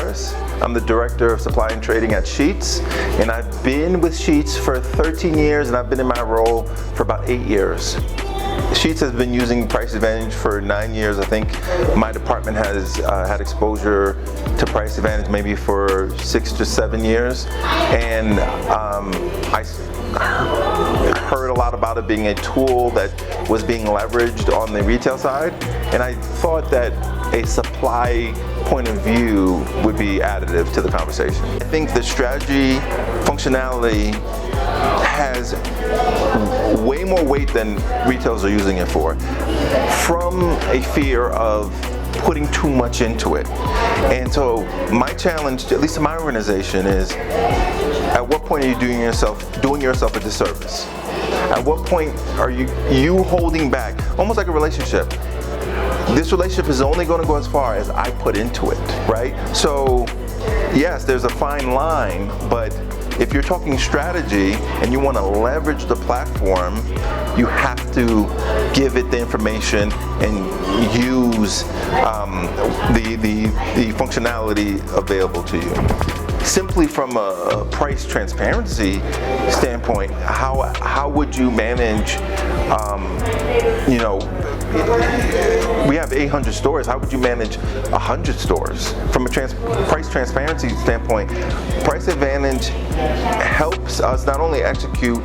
Harris. I'm the Director of Supply and Trading at Sheetz, and I've been with Sheetz for 13 years, and I've been in my role for about 8 years. Sheetz has been using Price Advantage for 9 years. I think my department has had exposure to Price Advantage maybe for 6 to 7 years, and I heard a lot about it being a tool that was being leveraged on the retail side, and I thought that a supply point of view would be additive to the conversation. I think the strategy functionality has way more weight than retailers are using it for, from a fear of putting too much into it. And so my challenge, at least in my organization, is at what point are you doing yourself a disservice? At what point are you holding back? Almost like a relationship. This relationship is only going to go as far as I put into it, right? So yes, there's a fine line, but if you're talking strategy and you want to leverage the platform, you have to give it the information and use the functionality available to you. Simply from a price transparency standpoint, how would you manage, we have 800 stores. How would you manage 100 stores? From a price transparency standpoint, Price Advantage helps us not only execute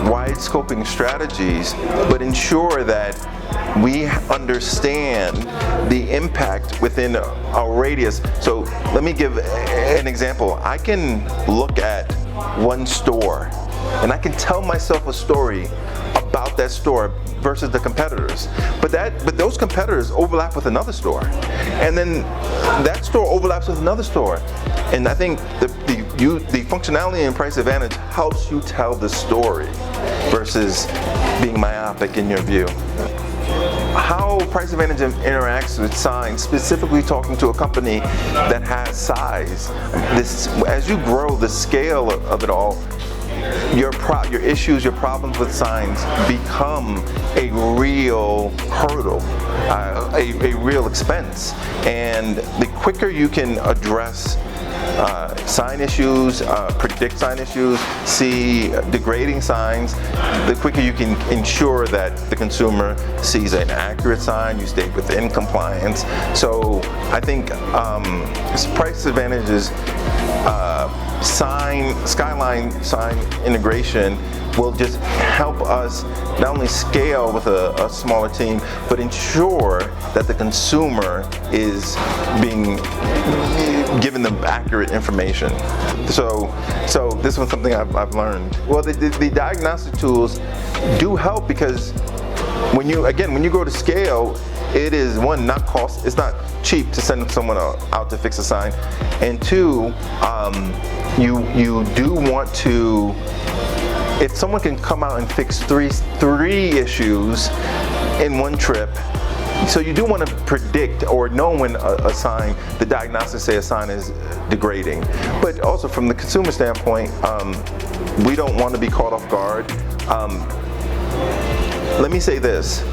wide scoping strategies, but ensure that we understand the impact within our radius. So let me give an example. I can look at one store and I can tell myself a story about that store versus the competitors, but those competitors overlap with another store, and then that store overlaps with another store, and I think the functionality in Price Advantage helps you tell the story versus being myopic in your view. How Price Advantage interacts with signs, specifically talking to a company that has size. As you grow, the scale of it all, your issues, your problems with signs become a real hurdle, a real expense. And the quicker you can address sign issues, predict sign issues, see degrading signs, the quicker you can ensure that the consumer sees an accurate sign, you stay within compliance. So I think Price Advantage's Skyline sign integration will just help us not only scale with a smaller team, but ensure that the consumer is being given the accurate information. So this was something I've learned. Well, the diagnostic tools do help, because when you go to scale, it is one, not cost. It's not cheap to send someone out to fix a sign, and two, you do want to. If someone can come out and fix three issues in one trip, so you do want to predict or know when a sign, the diagnostics say a sign is degrading. But also from the consumer standpoint, we don't want to be caught off guard. Let me say this.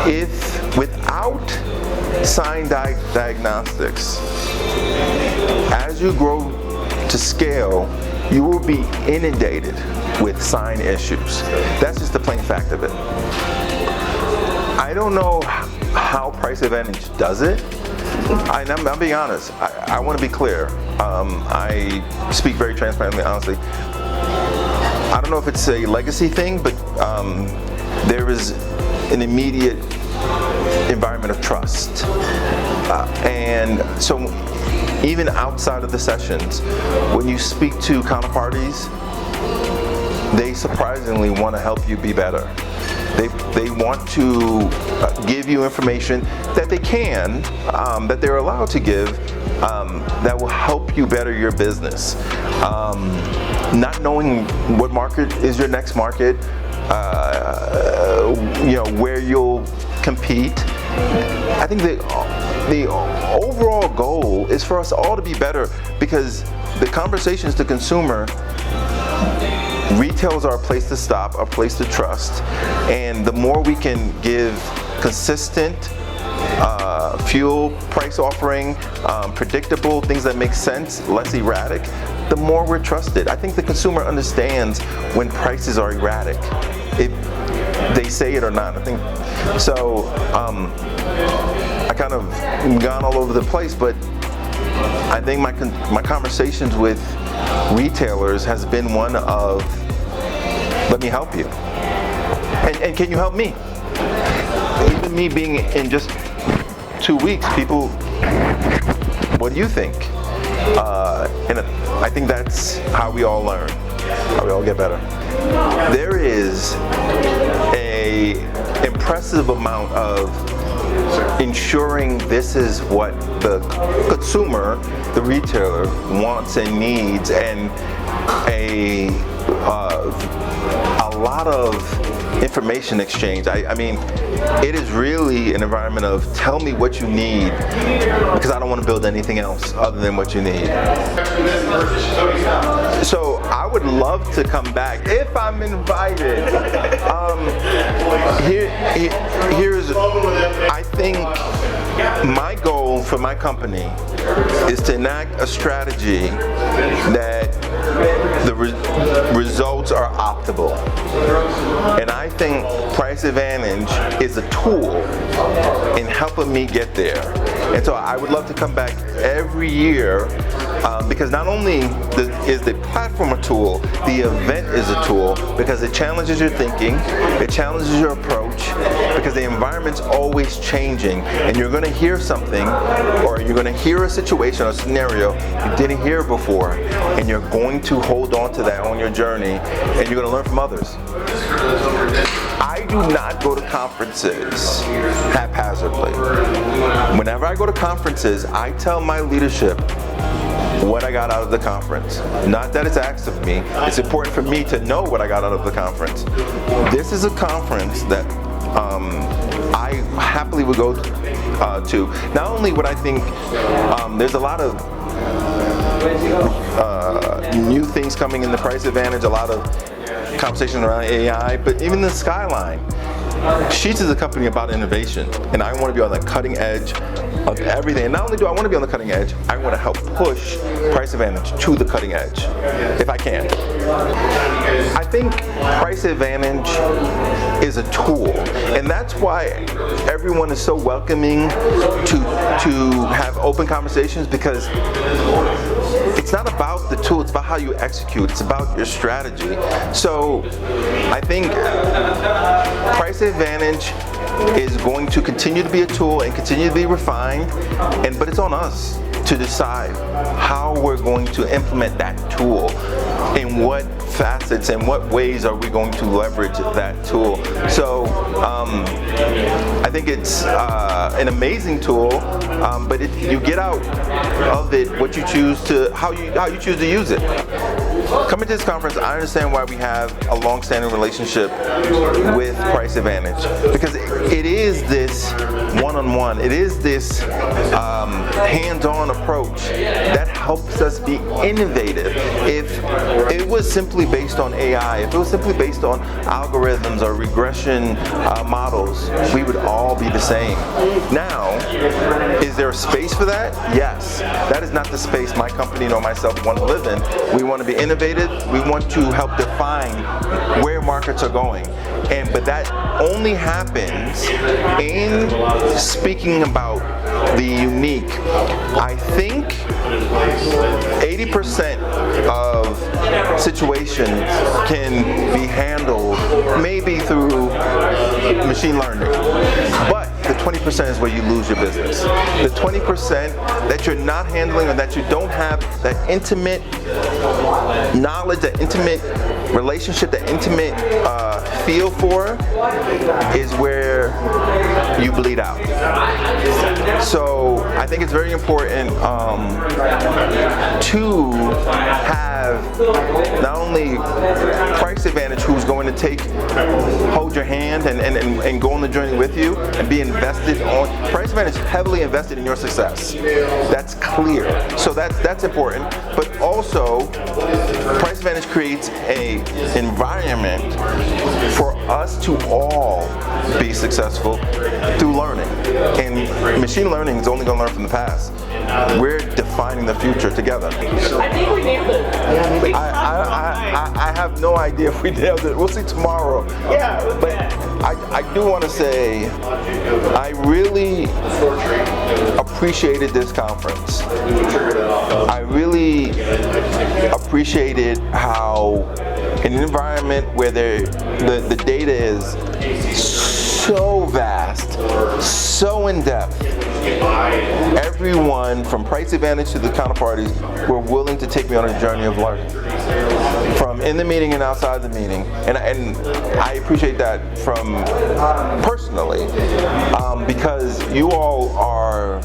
If without sign diagnostics, as you grow to scale, you will be inundated with sign issues. That's just the plain fact of it. I don't know how Price Advantage does it. I'm being honest. I want to be clear. I speak very transparently, honestly. I don't know if it's a legacy thing, but there is an immediate environment of trust. And so even outside of the sessions, when you speak to counterparties, they surprisingly want to help you be better. They want to give you information that they can, that they're allowed to give, that will help you better your business. Not knowing what market is your next market, where you'll compete. I think the overall goal is for us all to be better, because the conversations to consumer, retailers are a place to stop, a place to trust, and the more we can give consistent fuel price offering, predictable, things that make sense, less erratic, the more we're trusted. I think the consumer understands when prices are erratic, if they say it or not. I think so. I kind of gone all over the place, but I think my conversations with retailers has been one of, let me help you, and can you help me? Even me being in just 2 weeks, people, what do you think? And I think that's how we all learn, how we all get better. There is a impressive amount of ensuring this is what the consumer, the retailer, wants and needs, and a lot of information exchange. I mean, it is really an environment of tell me what you need, because I don't want to build anything else other than what you need. So I would love to come back if I'm invited. Here's, I think my goal for my company is to enact a strategy that the results are optimal. And I think Price Advantage is a tool in helping me get there. And so I would love to come back every year, because not only is the platform a tool, the event is a tool, because it challenges your thinking, it challenges your approach, because the environment's always changing, and you're going to hear something, or you're going to hear a situation or scenario you didn't hear before, and you're going to hold on to that on your journey, and you're going to learn from others. I do not go to conferences haphazardly. Whenever I go to conferences, I tell my leadership what I got out of the conference. Not that it's asked of me. It's important for me to know what I got out of the conference. This is a conference that I happily would go to. Not only would I think there's a lot of new things coming in the Price Advantage, a lot of conversation around AI, but even the skyline. Sheets is a company about innovation, and I want to be on the cutting edge of everything. And not only do I want to be on the cutting edge, I want to help push Price Advantage to the cutting edge, if I can. I think Price Advantage is a tool, and that's why everyone is so welcoming to have open conversations, because it's not about the tool, it's about how you execute, it's about your strategy. So I think Price Advantage is going to continue to be a tool and continue to be refined, but it's on us to decide how we're going to implement that tool, in what facets and what ways are we going to leverage that tool. So I think it's an amazing tool, but you get out of it what you choose to, how you choose to use it. Coming to this conference, I understand why we have a long-standing relationship with Price Advantage, because it is this one-on-one, it is this hands-on approach that helps us be innovative. If it was simply based on AI, if it was simply based on algorithms or regression models, we would all be the same. Now, is there a space for that? Yes. That is not the space my company nor myself want to live in. We want to be innovative. We want to help define where markets are going. But that only happens in speaking about the unique. I think 80% of situations can be handled maybe through machine learning, but the 20% is where you lose your business. The 20% that you're not handling, or that you don't have that intimate knowledge, that intimate relationship, that intimate feel for, is where you bleed out. So I think it's very important to have not only Price Advantage, who's going to hold your hand and go on the journey with you and be invested on. Price Advantage heavily invested in your success. That's clear. So that's important. But also, Price Advantage creates an environment for us to all be successful through learning. And machine learning is only going to learn from the past. We're defining the future together. I think we nailed it. I have no idea if we nailed it. We'll see tomorrow. Yeah. But I do want to say I really appreciated this conference. I really appreciated how in an environment where the data is so vast, so in-depth, everyone from Price Advantage to the counterparties were willing to take me on a journey of learning. From in the meeting and outside the meeting. And I appreciate that from personally, because you all are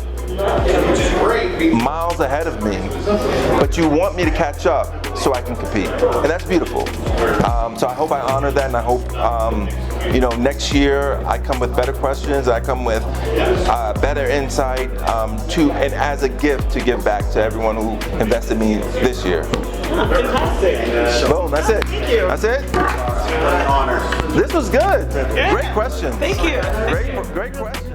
miles ahead of me, but you want me to catch up so I can compete, and that's beautiful. So I hope I honor that, and I hope next year I come with better questions, I come with better insight and as a gift to give back to everyone who invested in me this year. Fantastic. Boom, that's it. Thank you. That's it. An honor. This was good. Yeah. Great question. Thank you. Great question.